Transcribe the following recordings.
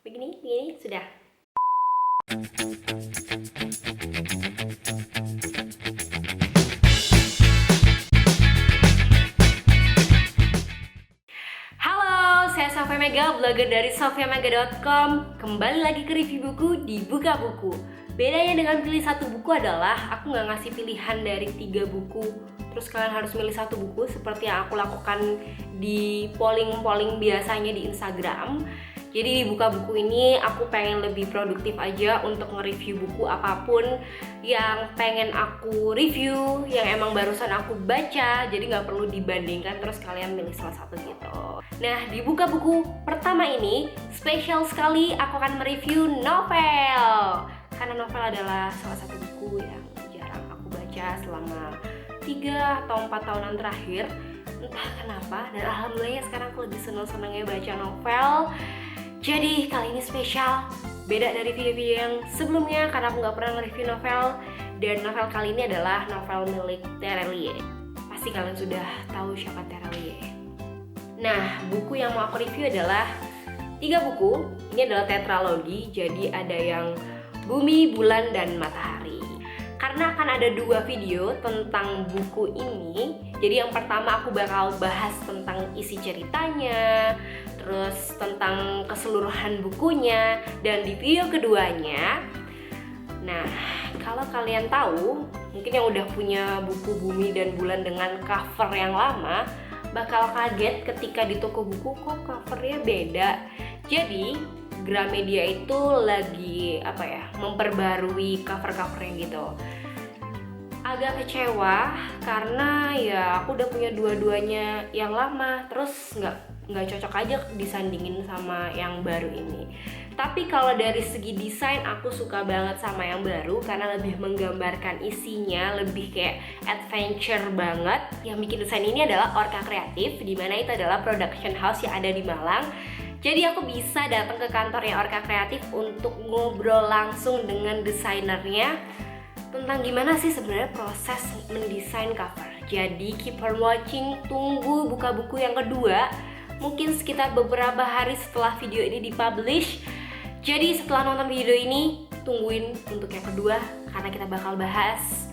Begini sudah. Halo, saya Sofia Mega, blogger dari sofiamega.com. Kembali lagi ke review buku di Buka Buku. Bedanya dengan pilih satu buku adalah aku nggak ngasih pilihan dari 3 buku, terus kalian harus milih satu buku seperti yang aku lakukan di polling biasanya di Instagram. Jadi di Buka Buku ini aku pengen lebih produktif aja untuk nge-review buku apapun yang pengen aku review, yang emang barusan aku baca, jadi nggak perlu dibandingkan terus kalian milih salah satu gitu. Nah, di Buka Buku pertama ini spesial sekali aku akan mereview novel. Karena novel adalah salah satu buku yang jarang aku baca selama 3 atau 4 tahunan terakhir. Entah kenapa, dan alhamdulillah sekarang aku lebih seneng-senengnya baca novel. Jadi kali ini spesial, beda dari video-video yang sebelumnya karena aku gak pernah nge-review novel. Dan novel kali ini adalah novel milik Terelie. Pasti kalian sudah tahu siapa Terelie. Nah, buku yang mau aku review adalah 3 buku. Ini adalah tetralogi, jadi ada yang Bumi, Bulan, dan Matahari. Karena akan ada 2 video tentang buku ini. Jadi yang pertama aku bakal bahas tentang isi ceritanya, terus tentang keseluruhan bukunya. Dan di video keduanya, nah kalau kalian tahu, mungkin yang udah punya buku Bumi dan Bulan dengan cover yang lama bakal kaget ketika di toko buku kok covernya beda. Jadi Gramedia itu lagi memperbarui cover-covernya gitu. Agak kecewa karena ya aku udah punya dua-duanya yang lama, terus nggak cocok aja disandingin sama yang baru ini. Tapi kalau dari segi desain aku suka banget sama yang baru karena lebih menggambarkan isinya, lebih kayak adventure banget. Yang bikin desain ini adalah Orca Kreatif, dimana itu adalah production house yang ada di Malang. Jadi aku bisa datang ke kantornya Orca Kreatif untuk ngobrol langsung dengan desainernya tentang gimana sih sebenarnya proses mendesain cover. Jadi keep on watching, tunggu Buka Buku yang kedua, mungkin sekitar beberapa hari setelah video ini dipublish. Jadi setelah nonton video ini, tungguin untuk yang kedua karena kita bakal bahas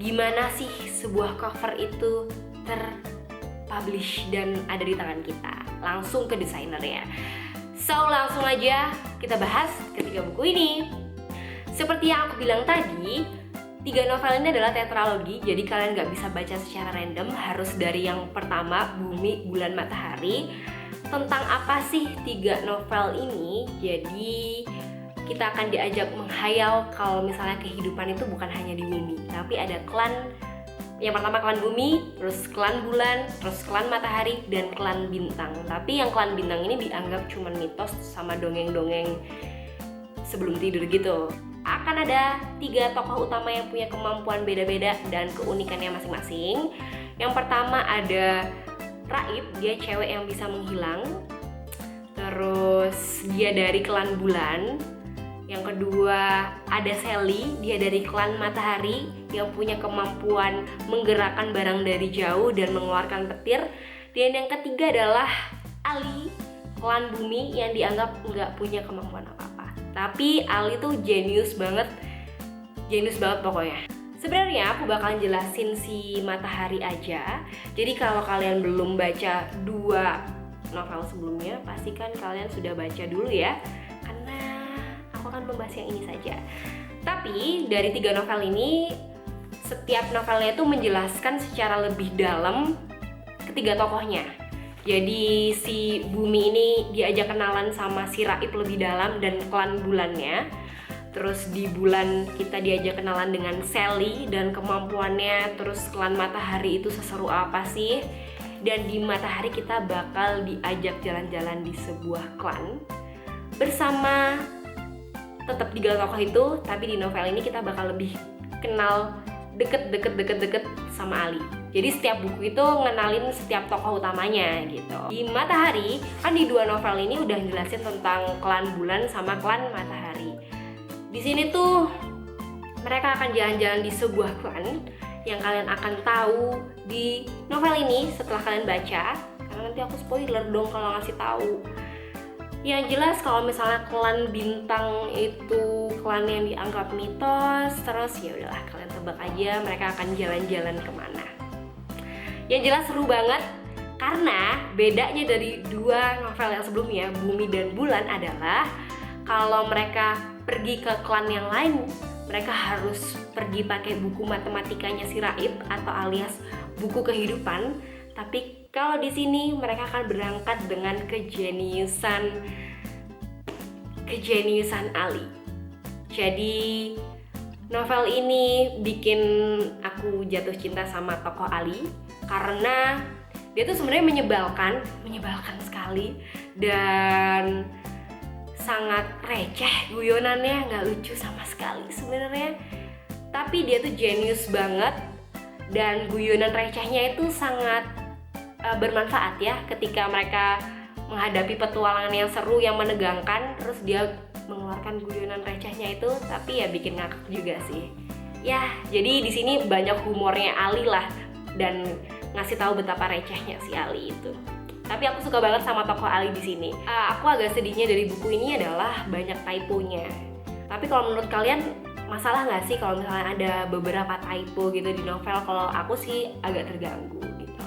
gimana sih sebuah cover itu terpublish dan ada di tangan kita. Langsung ke desainernya. So langsung aja kita bahas ketiga buku ini. Seperti yang aku bilang tadi, 3 novel ini adalah tetralogi. Jadi kalian gak bisa baca secara random, harus dari yang pertama, Bumi, Bulan, Matahari. Tentang apa sih 3 novel ini? Jadi kita akan diajak menghayal kalau misalnya kehidupan itu bukan hanya di bumi, tapi ada klan. Yang pertama klan Bumi, terus klan Bulan, terus klan Matahari, dan klan Bintang. Tapi yang klan Bintang ini dianggap cuma mitos sama dongeng-dongeng sebelum tidur gitu. Akan ada 3 tokoh utama yang punya kemampuan beda-beda dan keunikannya masing-masing. Yang pertama ada Raib, dia cewek yang bisa menghilang. Terus dia dari klan Bulan. Yang kedua ada Sally, dia dari klan Matahari yang punya kemampuan menggerakkan barang dari jauh dan mengeluarkan petir. Dan yang ketiga adalah Ali, klan Bumi yang dianggap nggak punya kemampuan apa-apa. Tapi Ali tuh jenius banget pokoknya. Sebenarnya aku bakalan jelasin si Matahari aja. Jadi kalau kalian belum baca 2 novel sebelumnya, pastikan kalian sudah baca dulu ya. Aku akan membahas yang ini saja. Tapi dari 3 novel ini, setiap novelnya itu menjelaskan secara lebih dalam ketiga tokohnya. Jadi si Bumi ini diajak kenalan sama si Raib lebih dalam dan klan Bulannya. Terus di Bulan kita diajak kenalan dengan Sally dan kemampuannya. Terus klan Matahari itu seseru apa sih? Dan di Matahari kita bakal diajak jalan-jalan di sebuah klan bersama tetap 3 tokoh itu, tapi di novel ini kita bakal lebih kenal deket sama Ali. Jadi setiap buku itu ngenalin setiap tokoh utamanya gitu. Di Matahari, kan di 2 novel ini udah jelasin tentang klan Bulan sama klan Matahari. Di sini tuh mereka akan jalan-jalan di sebuah klan yang kalian akan tahu di novel ini setelah kalian baca. karena nanti aku spoiler dong kalau ngasih tahu. Yang jelas kalau misalnya klan bintang itu klan yang dianggap mitos, terus ya udahlah kalian tebak aja mereka akan jalan-jalan kemana. Yang jelas seru banget karena bedanya dari dua novel yang sebelumnya, Bumi dan Bulan, adalah kalau mereka pergi ke klan yang lain, mereka harus pergi pakai buku matematikanya si Raib atau alias buku kehidupan. Tapi kalau di sini mereka akan berangkat dengan kejeniusan Ali. Jadi novel ini bikin aku jatuh cinta sama tokoh Ali karena dia tuh sebenarnya menyebalkan sekali dan sangat receh guyonannya, nggak lucu sama sekali sebenarnya. Tapi dia tuh jenius banget dan guyonan recehnya itu sangat bermanfaat ya ketika mereka menghadapi petualangan yang seru yang menegangkan, terus dia mengeluarkan guyonan recehnya itu, tapi ya bikin ngakak juga sih. Ya, jadi di sini banyak humornya Ali lah dan ngasih tahu betapa recehnya si Ali itu. Tapi aku suka banget sama tokoh Ali di sini. Aku agak sedihnya dari buku ini adalah banyak typonya. Tapi kalau menurut kalian masalah nggak sih kalau misalnya ada beberapa typo gitu di novel? Kalau aku sih agak terganggu gitu.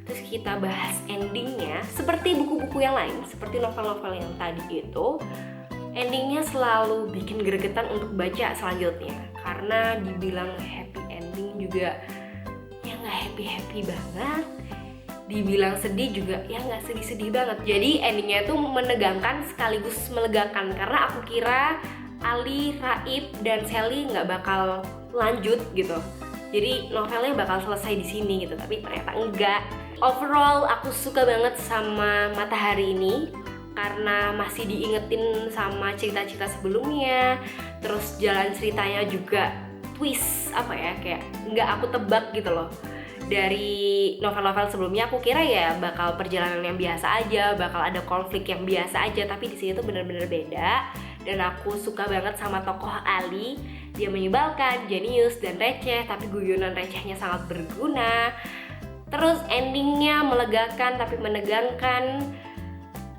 Terus kita bahas endingnya. Seperti buku-buku yang lain, seperti novel-novel yang tadi itu, endingnya selalu bikin gregetan untuk baca selanjutnya. Karena dibilang happy ending juga ya nggak happy-happy banget. Dibilang sedih juga ya nggak sedih-sedih banget. Jadi endingnya tuh menegangkan sekaligus melegakan. Karena aku kira Ali, Raib, dan Sally nggak bakal lanjut gitu. Jadi novelnya bakal selesai di sini gitu. Tapi ternyata enggak. Overall aku suka banget sama Matahari ini karena masih diingetin sama cerita-cerita sebelumnya. Terus jalan ceritanya juga twist kayak nggak aku tebak gitu loh. Dari novel-novel sebelumnya aku kira ya bakal perjalanan yang biasa aja, bakal ada konflik yang biasa aja, tapi di sini tuh bener-bener beda. Dan aku suka banget sama tokoh Ali. Dia menyebalkan, jenius, dan receh, tapi guyonan recehnya sangat berguna. Terus endingnya melegakan tapi menegangkan,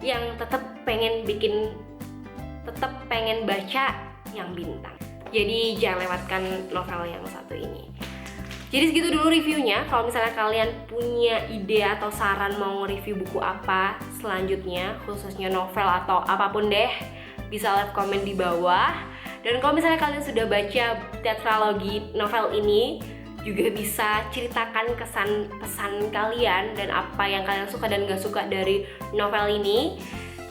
yang tetap pengen baca yang bintang. Jadi jangan lewatkan novel yang satu ini. Jadi segitu dulu reviewnya. Kalau misalnya kalian punya ide atau saran mau review buku apa selanjutnya, khususnya novel atau apapun deh, bisa lihat komen di bawah. Dan kalau misalnya kalian sudah baca tetralogi novel ini, juga bisa ceritakan kesan pesan kalian dan apa yang kalian suka dan gak suka dari novel ini.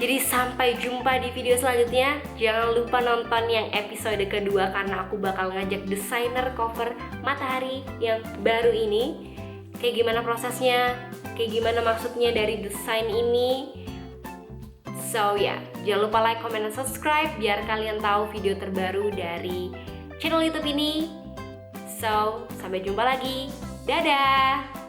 Jadi sampai jumpa di video selanjutnya. Jangan lupa nonton yang episode kedua karena aku bakal ngajak desainer cover Matahari yang baru ini. Kayak gimana prosesnya, kayak gimana maksudnya dari desain ini. So ya, jangan lupa like, comment, dan subscribe biar kalian tahu video terbaru dari channel YouTube ini. So, sampai jumpa lagi. Dadah!